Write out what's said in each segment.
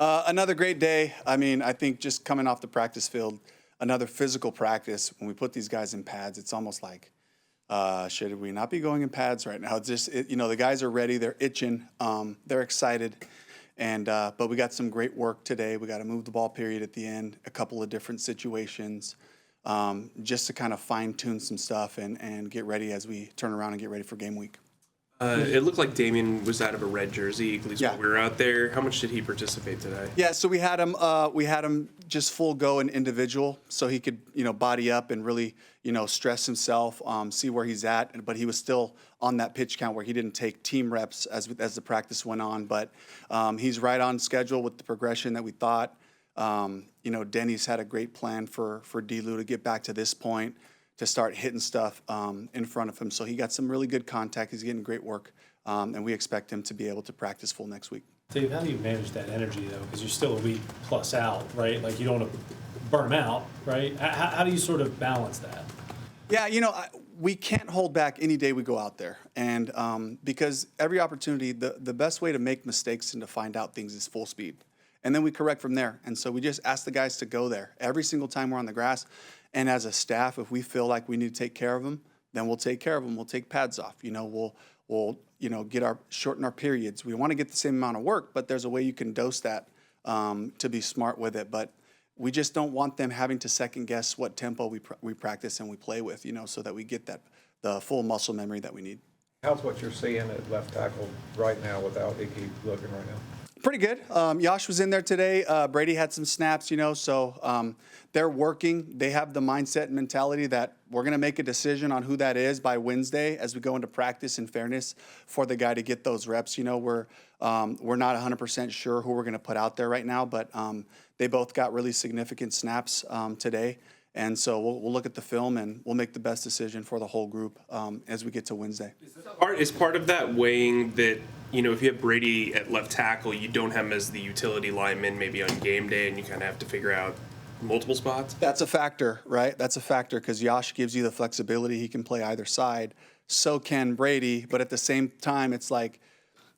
Another great day. I mean, I think just coming off the practice field, another physical practice. When we put these guys in pads, it's almost like, should we not be going in pads right now? It's just, the guys are ready. They're itching. They're excited. And but we got some great work today. We got to move the ball period at the end, a couple of different situations, just to kind of fine tune some stuff and get ready as we turn around and get ready for game week. It looked like Damien was out of a red jersey, at least Yeah. when we were out there. How much did he participate today? Yeah, so we had him just full go and individual, so he could body up and really stress himself, see where he's at. But he was still on that pitch count where he didn't take team reps as the practice went on. But he's right on schedule with the progression that we thought. Denny's had a great plan for D-Lou to get back to this point, to start hitting stuff in front of him. So he got some really good contact. He's getting great work, and we expect him to be able to practice full next week. Dave, how do you manage that energy, though? Because you're still a week plus out, right? Like, you don't want to burn them out, right? How do you sort of balance that? Yeah, we can't hold back any day we go out there. And because every opportunity, the best way to make mistakes and to find out things is full speed. And then we correct from there. And so we just ask the guys to go there every single time we're on the grass. And as a staff, if we feel like we need to take care of them, then we'll take care of them. We'll take pads off. We'll shorten our periods. We want to get the same amount of work, but there's a way you can dose that to be smart with it. But we just don't want them having to second guess what tempo we practice and we play with, so that we get the full muscle memory that we need. How's what you're seeing at left tackle right now without Icky looking right now? Pretty good. Yash was in there today. Brady had some snaps, so they're working. They have the mindset and mentality that we're going to make a decision on who that is by Wednesday as we go into practice, in fairness, for the guy to get those reps. We're not 100% sure who we're going to put out there right now, but they both got really significant snaps today. And so we'll look at the film and we'll make the best decision for the whole group as we get to Wednesday. Is part of that weighing that, if you have Brady at left tackle, you don't have him as the utility lineman maybe on game day, and you kind of have to figure out multiple spots? That's a factor, right? That's a factor because Yash gives you the flexibility. He can play either side. So can Brady. But at the same time, it's like,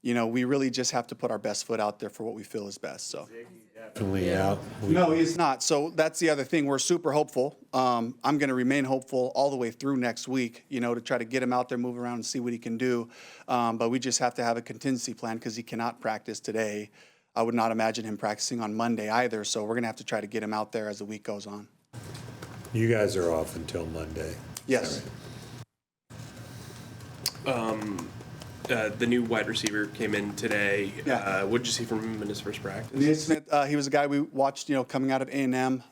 we really just have to put our best foot out there for what we feel is best. So. Definitely out. No, he's not. So that's the other thing. We're super hopeful. I'm going to remain hopeful all the way through next week, to try to get him out there, move around, and see what he can do. But we just have to have a contingency plan because he cannot practice today. I would not imagine him practicing on Monday either. So we're going to have to try to get him out there as the week goes on. You guys are off until Monday. Yes. The new wide receiver came in today. Yeah. What did you see from him in his first practice? Neil Smith, he was a guy we watched, coming out of A&M.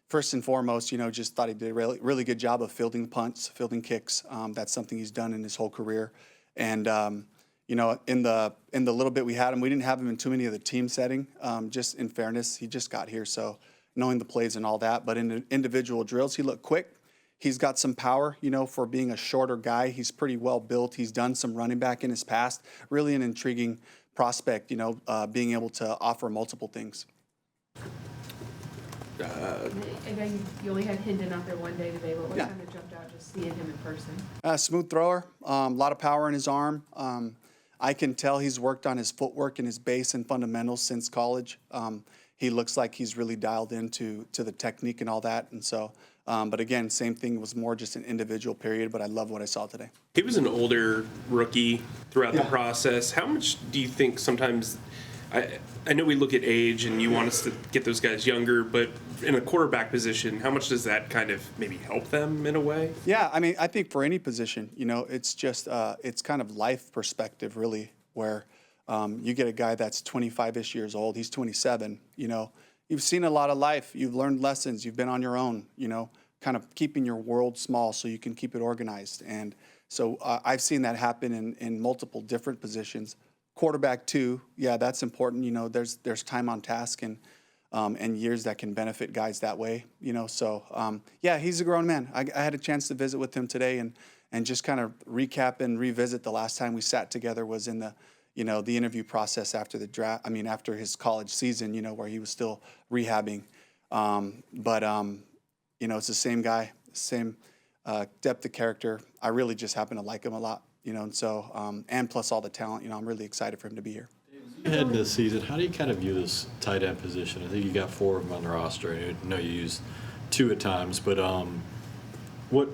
First and foremost, just thought he did a really, really good job of fielding punts, fielding kicks. That's something he's done in his whole career. And, in the little bit we had him, we didn't have him in too many of the team setting. Just in fairness, he just got here, so knowing the plays and all that. But in the individual drills, he looked quick. He's got some power, for being a shorter guy. He's pretty well built. He's done some running back in his past. Really an intriguing prospect, being able to offer multiple things. I know you only had Hendon out there one day today, but what Yeah. kind of jumped out just seeing him in person? Smooth thrower, a lot of power in his arm. I can tell he's worked on his footwork and his base and fundamentals since college. He looks like he's really dialed into the technique and all that. And so, but again, same thing, was more just an individual period, but I love what I saw today. He was an older rookie throughout the Yeah. process. How much do you think sometimes, I know we look at age and you want us to get those guys younger, but in a quarterback position, how much does that kind of maybe help them in a way? Yeah, I mean, I think for any position, it's just, it's kind of life perspective, really, where you get a guy that's 25-ish years old, he's 27, you've seen a lot of life, you've learned lessons, you've been on your own, kind of keeping your world small so you can keep it organized. And so I've seen that happen in multiple different positions. Quarterback too, yeah, that's important. There's time on task and years that can benefit guys that way. So yeah, he's a grown man. I had a chance to visit with him today and just kind of recap and revisit the last time we sat together was in the the interview process after the draft. I mean, after his college season, where he was still rehabbing. But it's the same guy, same depth of character. I really just happen to like him a lot. And so, and plus all the talent, I'm really excited for him to be here. Is he Heading into the season, how do you kind of view this tight end position? I think you got 4 of them on the roster. I know you use 2 at times, but do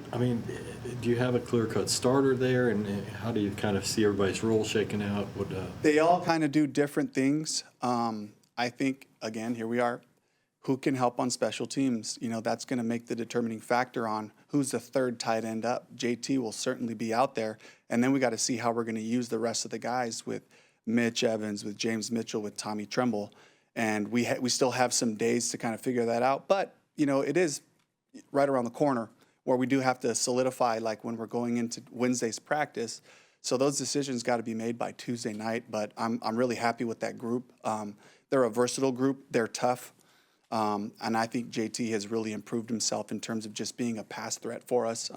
you have a clear-cut starter there, and how do you kind of see everybody's role shaking out? They all kind of do different things. I think, again, here we are. Who can help on special teams? That's going to make the determining factor on who's the third tight end up. JT will certainly be out there. And then we got to see how we're going to use the rest of the guys with Mitch Evans, with James Mitchell, with Tommy Tremble. And we still have some days to kind of figure that out. But, it is right around the corner where we do have to solidify, like when we're going into Wednesday's practice. So those decisions got to be made by Tuesday night. But I'm really happy with that group. They're a versatile group. They're tough. And I think JT has really improved himself in terms of just being a pass threat for us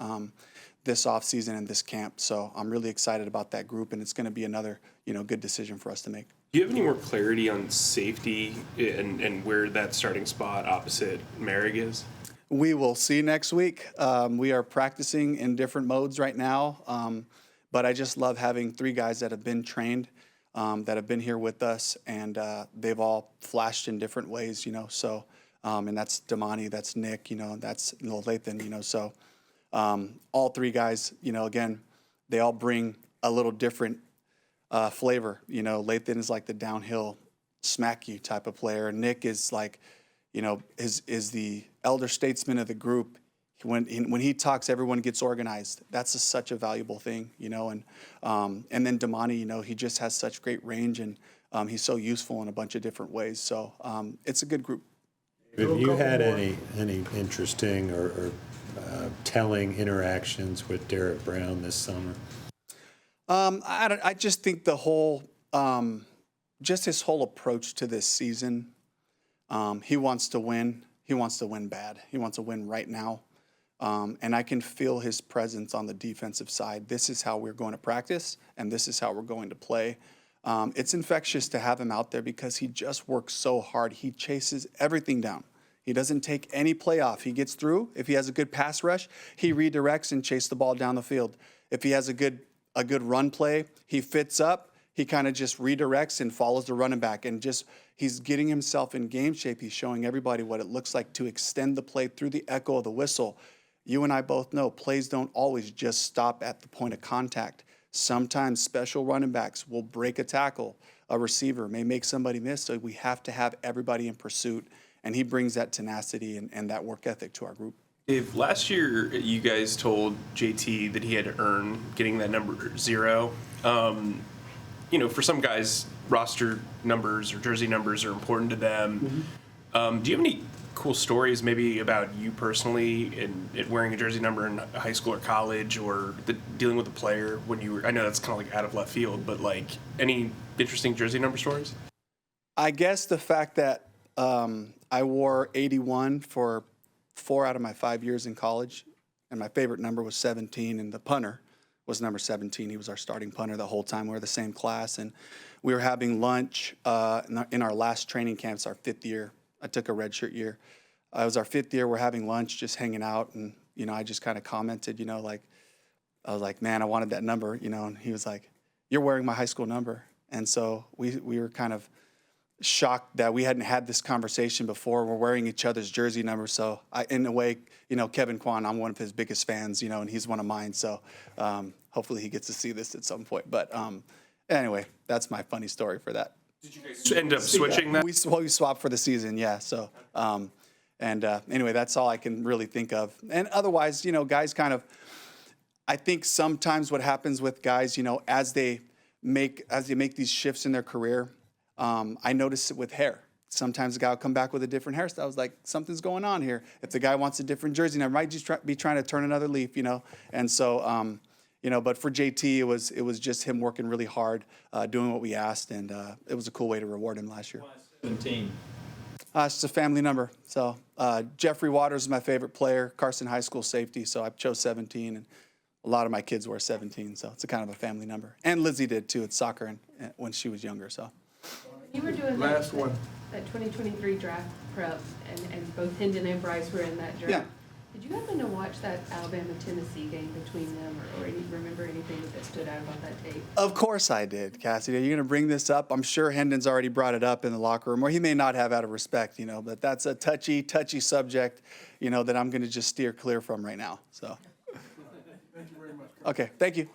this offseason and this camp. So I'm really excited about that group, and it's going to be another, good decision for us to make. Do you have any more clarity on safety and where that starting spot opposite Merrick is? We will see next week. We are practicing in different modes right now, but I just love having 3 guys that have been trained, that have been here with us, and they've all flashed in different ways, So, and that's Damani, that's Nick, that's Lathan, So all 3 guys, again, they all bring a little different flavor. Lathan is like the downhill smack you type of player. Nick is like, is the elder statesman of the group. When he talks, everyone gets organized. That's such a valuable thing, And then Damani, he just has such great range, and he's so useful in a bunch of different ways. So it's a good group. Have you had any interesting or telling interactions with Derek Brown this summer? I just think the whole, just his whole approach to this season. He wants to win. He wants to win bad. He wants to win right now. And I can feel his presence on the defensive side. This is how we're going to practice, and this is how we're going to play. It's infectious to have him out there because he just works so hard. He chases everything down. He doesn't take any play off. He gets through. If he has a good pass rush, he redirects and chases the ball down the field. If he has a good run play, he fits up. He kind of just redirects and follows the running back, and he's getting himself in game shape. He's showing everybody what it looks like to extend the play through the echo of the whistle. You and I both know plays don't always just stop at the point of contact. Sometimes special running backs will break a tackle. A receiver may make somebody miss, so we have to have everybody in pursuit, and he brings that tenacity and that work ethic to our group. If last year you guys told JT that he had to earn getting that number 0, for some guys, roster numbers or jersey numbers are important to them. Mm-hmm. Do you have any cool stories maybe about you personally in wearing a jersey number in high school or college, or dealing with a player when you were, I know that's kind of like out of left field, but like any interesting jersey number stories? I guess the fact that I wore 81 for 4 out of my 5 years in college, and my favorite number was 17, and the punter was number 17. He was our starting punter the whole time. We were the same class, and we were having lunch in our last training camps, our 5th year. I took a redshirt year. It was our 5th year. We're having lunch, just hanging out, and I just kind of commented, I was like, man, I wanted that number, and he was like, you're wearing my high school number. And so we were kind of shocked that we hadn't had this conversation before. We're wearing each other's jersey numbers. So in a way, Kevin Kwan, I'm one of his biggest fans, and he's one of mine. So hopefully he gets to see this at some point. But anyway, that's my funny story for that. Did you guys end up switching that? We swapped for the season, yeah. So anyway, that's all I can really think of. And otherwise, guys kind of, I think sometimes what happens with guys, as they make these shifts in their career, I notice it with hair. Sometimes the guy will come back with a different hairstyle. I was like, something's going on here. If the guy wants a different jersey, I might just be trying to turn another leaf, And so, but for JT, it was just him working really hard, doing what we asked, and it was a cool way to reward him last year. 17. It's just a family number. So Jeffrey Waters is my favorite player, Carson High School safety, so I chose 17, and a lot of my kids wear 17, so it's a kind of a family number. And Lizzie did too at soccer and when she was younger. So You were doing Last that, one. that 2023 draft prep, and both Hendon and Bryce were in that draft. Did you happen to watch that Alabama-Tennessee game between them, or remember anything that stood out about that tape? Of course I did, Cassidy. Are you going to bring this up? I'm sure Hendon's already brought it up in the locker room, or he may not have out of respect, but that's a touchy subject, that I'm going to just steer clear from right now. So. Thank you very much. Okay, thank you.